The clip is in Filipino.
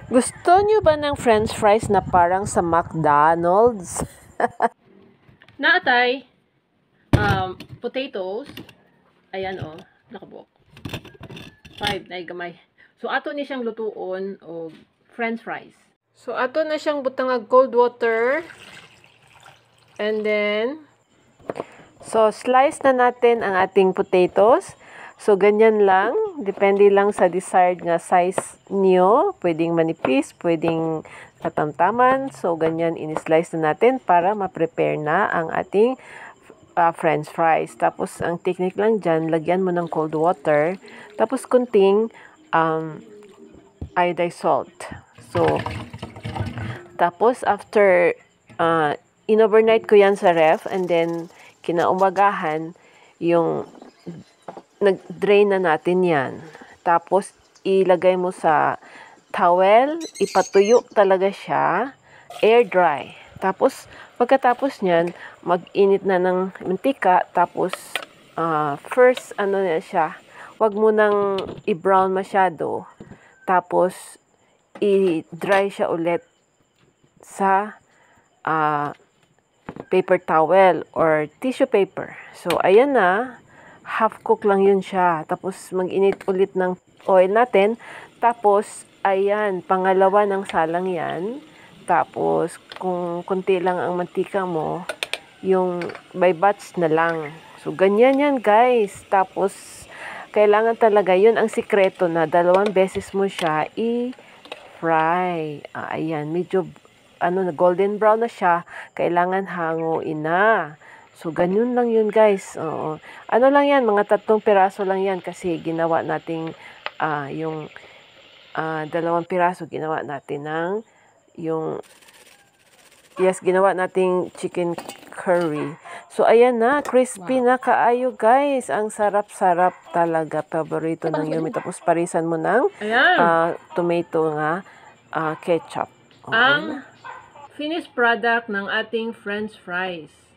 Gusto nyo ba ng french fries na parang sa McDonald's? Naatay, potatoes. Ayan o, nakabuk. 5 na gamay. So, ato ni siyang lutuon o french fries. So, ato na siyang butang cold water. And then, so, slice na natin ang ating potatoes. So, ganyan lang. Depende lang sa desired nga size niyo. Pwedeng manipis, pwedeng katamtaman. So, ganyan in-slice na natin para ma-prepare na ang ating french fries. Tapos, ang technique lang dyan, lagyan mo ng cold water. Tapos, kunting iodized salt. So, tapos, after in-overnight ko yan sa ref, and then, kinaumagahan, yung nag-drain na natin yan. Tapos, ilagay mo sa towel, ipatuyo talaga siya, air dry. Tapos, pagkatapos niyan, mag-init na ng mantika, tapos, first, ano na siya, wag mo nang i-brown masyado, tapos, i-dry siya ulit sa paper towel or tissue paper. So, ayan na, half cook lang yun siya. Tapos, mag-init ulit ng oil natin. Tapos, ayan, pangalawa ng salang yan. Tapos, kung konti lang ang mantika mo, yung by batch na lang. So, ganyan yan, guys. Tapos, kailangan talaga, yun ang sikreto na 2 beses mo siya i-fry. Ayan, medyo na golden brown na siya. Kailangan hanguin na. So, ganyan lang yun, guys. Oo. Ano lang yan, mga 3 piraso lang yan kasi ginawa nating yung 2 piraso, ginawa natin ng ginawa nating chicken curry. So, ayan na, crispy na kaayo, guys. Ang sarap-sarap talaga. Paborito ng Yumi. Tapos, parisan mo ng tomato nga ketchup. Ang finished product ng ating french fries.